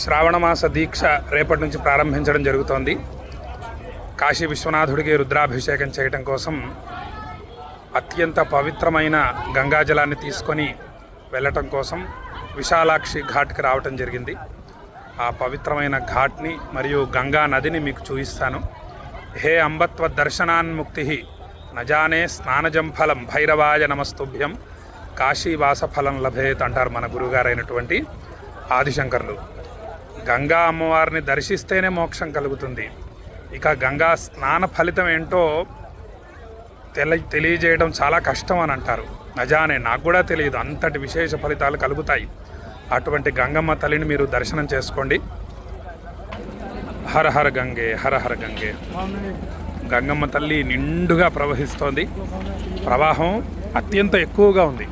శ్రావణమాస దీక్ష రేపటి నుంచి ప్రారంభించడం జరుగుతోంది. కాశీ విశ్వనాథుడికి రుద్రాభిషేకం చేయడం కోసం అత్యంత పవిత్రమైన గంగాజలాన్ని తీసుకొని వెళ్ళటం కోసం విశాలాక్షి ఘాట్కి రావటం జరిగింది. ఆ పవిత్రమైన ఘాట్ని మరియు గంగా నదిని మీకు చూపిస్తాను. హే అంబత్వ దర్శనాన్ముక్తి నజానే స్నానజం ఫలం భైరవాయ నమస్తుభ్యం కాశీవాస ఫలం లభేత్ అంటారు మన గురువుగారైనటువంటి ఆదిశంకరులు. గంగా అమ్మవారిని దర్శిస్తేనే మోక్షం కలుగుతుంది. ఇక గంగా స్నాన ఫలితం ఏంటో తెలియజేయడం చాలా కష్టం అని అంటారు. నజానే నాకు కూడా తెలియదు, అంతటి విశేష ఫలితాలు కలుగుతాయి. అటువంటి గంగమ్మ తల్లిని మీరు దర్శనం చేసుకోండి. హర హర గంగే, హర హర గంగే. గంగమ్మ తల్లి నిండుగా ప్రవహిస్తోంది. ప్రవాహం అత్యంత ఎక్కువగా ఉంది.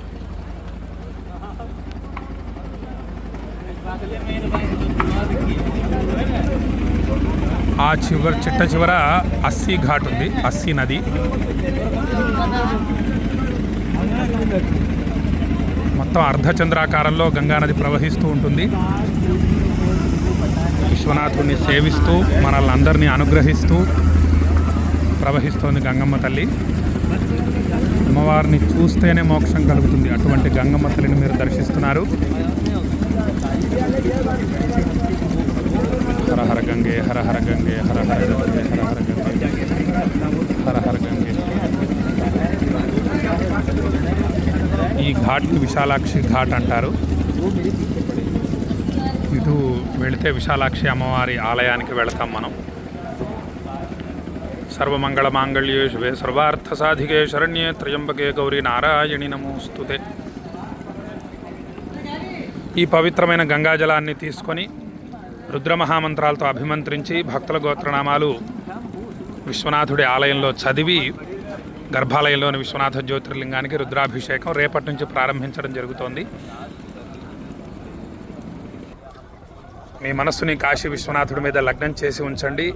ఆ చిట్ట చివర అస్సీ ఘాట్ ఉంది, అస్సీ నది. మొత్తం అర్ధచంద్రాకారంలో గంగానది ప్రవహిస్తూ ఉంటుంది. విశ్వనాథుడిని సేవిస్తూ మనల్ని అందరినీ అనుగ్రహిస్తూ ప్రవహిస్తోంది గంగమ్మ తల్లి. అమ్మవారిని చూస్తేనే మోక్షం కలుగుతుంది. అటువంటి గంగమ్మ తల్లిని మీరు దర్శిస్తున్నారు. హర హర గంగే, హర హర గంగే, హర హర గంగే, హర హర గంగే, హర హర గంగే. ఈ ఘాట్ని విశాలాక్షి ఘాట్ అంటారు. ఇటు వెళితే విశాలాక్షి అమ్మవారి ఆలయానికి వెళతాం మనం. సర్వమంగళ మాంగళ్యే శుభే సర్వార్థ సాధికే శరణ్యే త్రయంబకే గౌరీ నారాయణి నమోస్తుతే. ఈ పవిత్రమైన గంగాజలాన్ని తీసుకొని రుద్రమహామంత్రాలతో అభిమంత్రించి భక్తుల గోత్రనామాలు విశ్వనాథుడి ఆలయంలో చదివి గర్భాలయంలోని విశ్వనాథ జ్యోతిర్లింగానికి రుద్రాభిషేకం రేపటి నుంచి ప్రారంభించడం జరుగుతోంది. మీ మనస్సుని కాశీ విశ్వనాథుడి మీద లగ్నం చేసి ఉంచండి.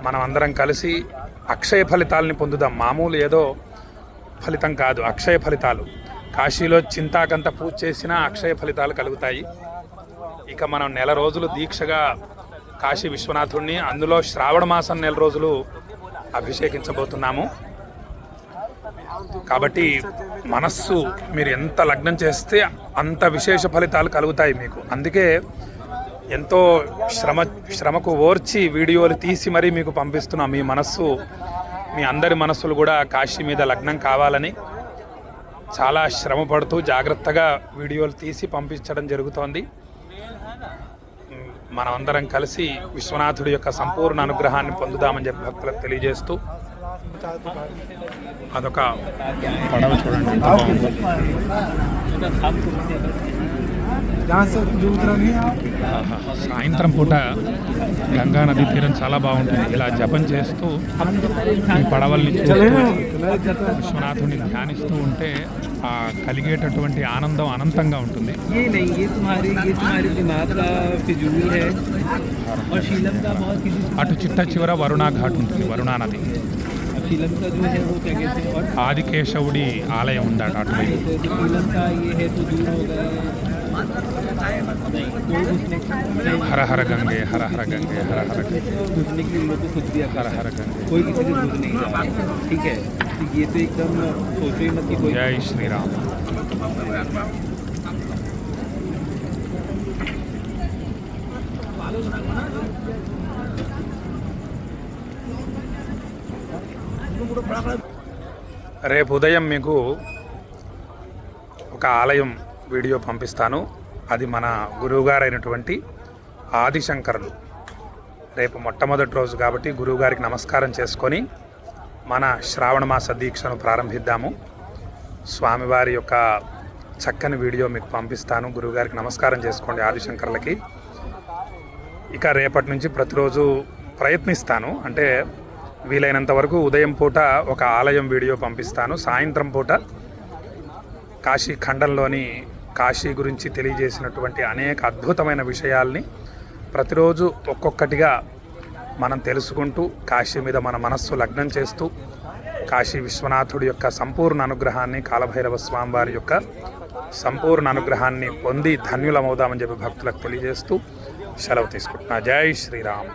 మనం అందరం కలిసి అక్షయ ఫలితాలని పొందుదాం. మామూలు ఏదో ఫలితం కాదు, అక్షయ ఫలితాలు. కాశీలో చింతాకంత పూజ చేసినా అక్షయ ఫలితాలు కలుగుతాయి. ఇక మనం నెల రోజులు దీక్షగా కాశీ విశ్వనాథుడిని, అందులో శ్రావణ మాసం నెల రోజులు అభిషేకించబోతున్నాము. కాబట్టి మనస్సు మీరు ఎంత లగ్నం చేస్తే అంత విశేష ఫలితాలు కలుగుతాయి మీకు. అందుకే ఎంతో శ్రమకు ఓర్చి వీడియోలు తీసి మరీ మీకు పంపిస్తున్నాం. మీ మనస్సు, మీ అందరి మనస్సులు కూడా కాశీ మీద లగ్నం కావాలని చాలా శ్రమ పడుతూ జాగ్రత్తగా వీడియోలు తీసి పంపించడం జరుగుతోంది. మనమందరం కలిసి విశ్వనాథుడి యొక్క సంపూర్ణ అనుగ్రహాన్ని పొందుదామని చెప్పి భక్తులకు తెలియజేస్తూ అదొక పడవ చూడండి. సాయంత్రం పూట గంగా నది తీరం చాలా బాగుంటుంది. ఇలా జపం చేస్తూ ఈ పడవల్ని చూస్తూ విశ్వనాథుడిని ధ్యానిస్తూ ఉంటే ఆ కలిగేటటువంటి ఆనందం అనంతంగా ఉంటుంది. అటు చిట్ట చివర వరుణా ఘాట్ ఉంటుంది, వరుణా నది. ఆదికేశవుడి ఆలయం ఉందట అటువైపు. హర హర గంగే, హర హర గంగే, హర హర గంగే, హర హర గంగే. జై శ్రీరామ్. రేపు ఉదయం మీకు ఒక ఆలయం వీడియో పంపిస్తాను. అది మన గురువుగారైనటువంటి ఆదిశంకరులు. రేపు మొట్టమొదటి రోజు కాబట్టి గురువుగారికి నమస్కారం చేసుకొని మన శ్రావణమాస దీక్షను ప్రారంభిద్దాము. స్వామివారి యొక్క చక్కని వీడియో మీకు పంపిస్తాను. గురువుగారికి నమస్కారం చేసుకోండి ఆదిశంకరులకి. ఇక రేపటి నుంచి ప్రతిరోజు ప్రయత్నిస్తాను, అంటే వీలైనంత వరకు ఉదయం పూట ఒక ఆలయం వీడియో పంపిస్తాను. సాయంత్రం పూట కాశీ ఖండంలోని కాశీ గురించి తెలియజేసినటువంటి అనేక అద్భుతమైన విషయాల్ని ప్రతిరోజు ఒక్కొక్కటిగా మనం తెలుసుకుంటూ కాశీ మీద మన మనస్సు లగ్నం చేస్తూ కాశీ విశ్వనాథుడి యొక్క సంపూర్ణ అనుగ్రహాన్ని, కాలభైరవ స్వామివారి యొక్క సంపూర్ణ అనుగ్రహాన్ని పొంది ధన్యులమవుదామని చెప్పి భక్తులకు తెలియజేస్తూ సెలవు తీసుకుంటున్నా. జై శ్రీరామ్.